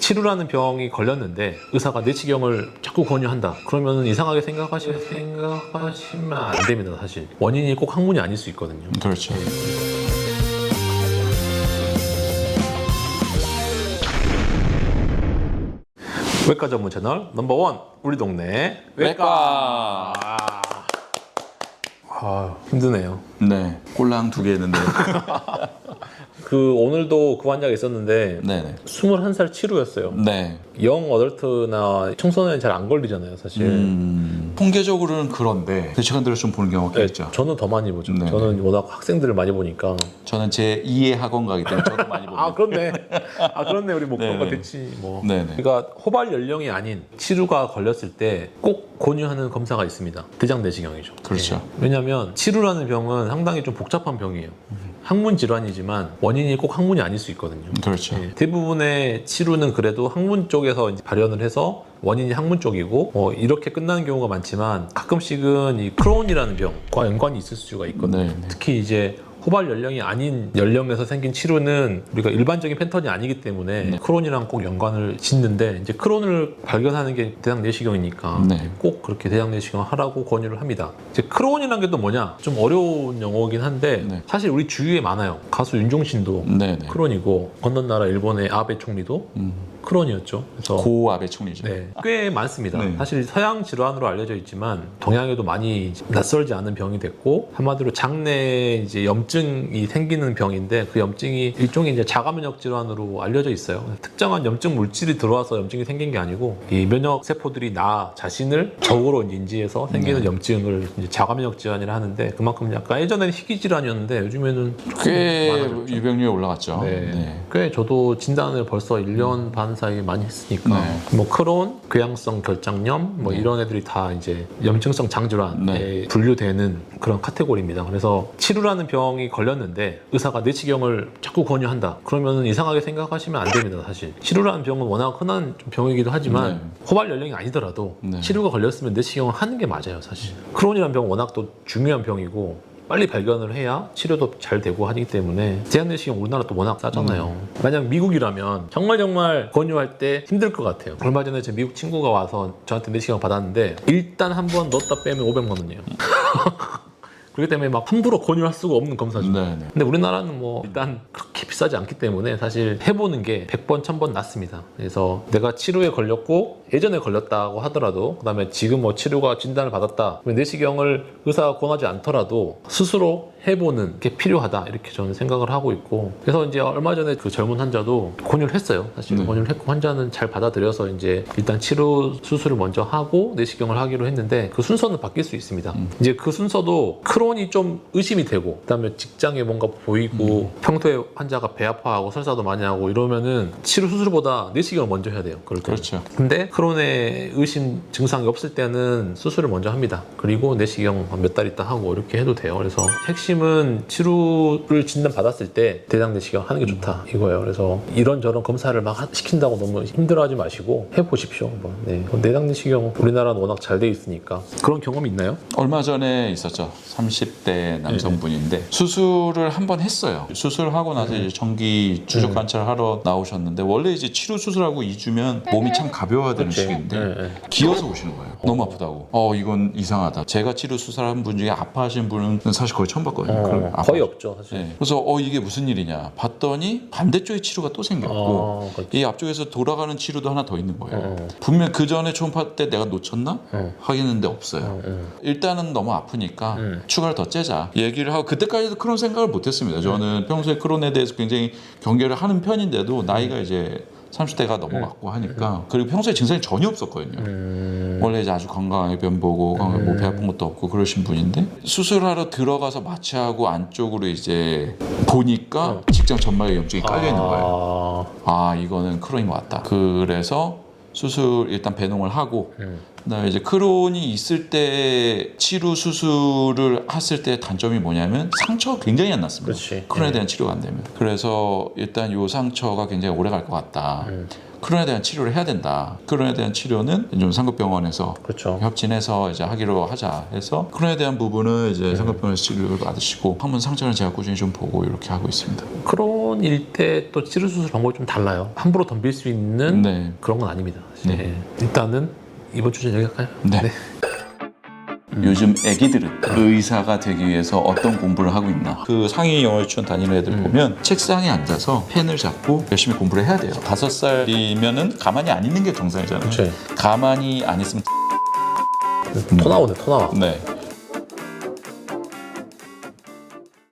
치루라는 병이 걸렸는데 의사가 내시경을 자꾸 권유한다. 그러면 이상하게 생각하시면 안 됩니다. 사실 원인이 꼭 항문이 아닐 수 있거든요. 그렇죠. 외과 전문 채널 넘버원 우리 동네 외과. 힘드네요. 네, 꼴랑 2개 했는데. 오늘도 그 환자가 있었는데 네네. 21살 치루였어요. 네. 영 어덜트나 청소년은 잘 안 걸리잖아요, 사실. 통계적으로는 그런데 그 시간대로 좀 보는 경우가 네, 있죠. 저는 더 많이 보죠. 네. 저는 워낙 학생들을 많이 보니까. 저는 제 2의 학원 가기 때문에 저도 많이 봅니다. 그렇네. 우리 목표가 네. 됐지. 뭐. 네네. 그러니까 호발 연령이 아닌 치루가 걸렸을 때 꼭 권유하는 검사가 있습니다. 대장 내시경이죠. 그렇죠. 왜냐하면 치루라는 병은 상당히 좀 복잡한 병이에요. 항문 질환이지만 원인이 꼭 항문이 아닐 수 있거든요. 그렇죠. 대부분의 치루는 그래도 항문 쪽에서 이제 발현을 해서 원인이 항문 쪽이고 이렇게 끝나는 경우가 많지만 가끔씩은 이 크론이라는 병과 연관이 있을 수가 있거든요. 네네. 특히 이제 호발 연령이 아닌 연령에서 생긴 치루는 우리가 일반적인 패턴이 아니기 때문에 크론이랑 꼭 연관을 짓는데 이제 크론을 발견하는 게 대장 내시경이니까 네. 꼭 그렇게 대장 내시경을 하라고 권유를 합니다. 이제 크론이라는 게 또 뭐냐? 좀 어려운 용어긴 한데 네. 사실 우리 주위에 많아요. 가수 윤종신도 네네. 크론이고 건너나라 일본의 아베 총리도 크론이었죠. 그래서 고압의 총리죠. 네, 꽤 많습니다. 네. 사실 서양 질환으로 알려져 있지만 동양에도 많이 낯설지 않은 병이 됐고 한마디로 장내 이제 염증이 생기는 병인데 그 염증이 일종의 이제 자가면역 질환으로 알려져 있어요. 특정한 염증 물질이 들어와서 염증이 생긴 게 아니고 이 면역 세포들이 나 자신을 적으로 인지해서 생기는 염증을 이제 자가면역 질환이라 하는데 그만큼 약간 예전에는 희귀 질환이었는데 요즘에는 꽤 많아졌죠. 유병률이 올라갔죠. 네. 꽤 저도 진단을 벌써 1년 반 사이에 많이 했으니까 네. 뭐 크론, 궤양성 결장염 뭐 이런 애들이 다 이제 염증성 장질환에 분류되는 그런 카테고리입니다. 그래서 치루라는 병이 걸렸는데 의사가 내시경을 자꾸 권유한다. 그러면 이상하게 생각하시면 안 됩니다. 사실 치루라는 병은 워낙 흔한 좀 병이기도 하지만 호발 연령이 아니더라도 치루가 걸렸으면 내시경을 하는 게 맞아요. 사실 크론이라는 병은 워낙 또 중요한 병이고 빨리 발견을 해야 치료도 잘 되고 하기 때문에 대장 내시경 우리나라 또 워낙 싸잖아요. 만약 미국이라면 정말 권유할 때 힘들 것 같아요. 얼마 전에 제 미국 친구가 와서 저한테 내시경 받았는데 일단 한 번 넣었다 빼면 500만 원이에요. 그렇기 때문에 막 함부로 권유할 수가 없는 검사죠. 네네. 근데 우리나라는 뭐 일단 그렇게 비싸지 않기 때문에 사실 해보는 게 100번, 1000번 낫습니다. 그래서 내가 치료에 걸렸고 예전에 걸렸다고 하더라도 그다음에 지금 뭐 치료가 진단을 받았다. 내시경을 의사가 권하지 않더라도 스스로 해보는 게 필요하다 이렇게 저는 생각을 하고 있고 그래서 이제 얼마 전에 그 젊은 환자도 권유를 했어요. 사실 권유를 했고 환자는 잘 받아들여서 이제 일단 치료 수술을 먼저 하고 내시경을 하기로 했는데 그 순서는 바뀔 수 있습니다. 이제 그 순서도 크론이 좀 의심이 되고 그다음에 직장에 뭔가 보이고 평소에 환자가 배 아파하고 설사도 많이 하고 이러면은 치료 수술보다 내시경을 먼저 해야 돼요. 그렇죠. 근데 크론의 의심 증상이 없을 때는 수술을 먼저 합니다. 그리고 내시경 몇 달 있다 하고 이렇게 해도 돼요. 그래서 핵심은 치료를 진단 받았을 때 대장 내시경 하는 게 좋다 이거예요. 그래서 이런저런 검사를 막 시킨다고 너무 힘들어하지 마시고 해보십시오. 네. 내장 내시경 우리나라는 워낙 잘 돼 있으니까 그런 경험이 있나요? 얼마 전에 있었죠. 30대 남성분인데 수술을 한 번 했어요. 수술하고 나서 이제 정기 추적 관찰을 하러 나오셨는데 원래 이제 치료 수술하고 2주면 몸이 참 가벼워야 되는 시기인데 기어서 오시는 거예요. 너무 아프다고. 이건 이상하다. 제가 치료 수술한 분 중에 아파하시는 분은 사실 거의 처음 봤거든요. 거의 없죠 사실. 네. 그래서 이게 무슨 일이냐 봤더니 반대쪽에 치료가 또 생겼고 이 앞쪽에서 돌아가는 치료도 하나 더 있는 거예요. 분명 그 전에 초음파 때 내가 놓쳤나? 확인했는데 없어요. 일단은 너무 아프니까 추가를 더 째자 얘기를 하고 그때까지도 그런 생각을 못했습니다. 저는 평소에 크론에 대해서 굉장히 경계를 하는 편인데도 나이가 이제 30대가 넘어갔고 하니까 그리고 평소에 증상이 전혀 없었거든요. 원래 이제 아주 건강하게 변보고 뭐 배 아픈 것도 없고 그러신 분인데 수술하러 들어가서 마취하고 안쪽으로 이제 보니까 직장 점막에 염증이 깔려 있는 거예요. 이거는 크론인 것 같다. 그래서 수술 일단 배농을 하고 그다음에 이제 크론이 있을 때 치료 수술을 했을 때 단점이 뭐냐면 상처가 굉장히 안 났습니다. 그렇지. 크론에 대한 치료가 안 되면. 그래서 일단 이 상처가 굉장히 오래 갈 것 같다. 크론에 대한 치료를 해야 된다. 크론에 대한 치료는 좀 상급병원에서 그렇죠. 협진해서 이제 하기로 하자 해서 크론에 대한 부분은 이제 상급병원에서 치료를 받으시고 한번 상처는 제가 꾸준히 좀 보고 이렇게 하고 있습니다. 크론이 입원일 때 또 치료 수술 방법이 좀 달라요. 함부로 덤빌 수 있는 네. 그런 건 아닙니다. 사실. 네. 예. 일단은 이번 주제 여기 할까요? 네. 요즘 애기들은 의사가 되기 위해서 어떤 공부를 하고 있나. 그 상위 영어 유치원 다니는 애들 보면 책상에 앉아서 펜을 잡고 열심히 공부를 해야 돼요. 5살이면은 가만히 안 있는 게 정상이잖아요. 그치. 가만히 안 있으면 토 나오네, 토 나와. 네.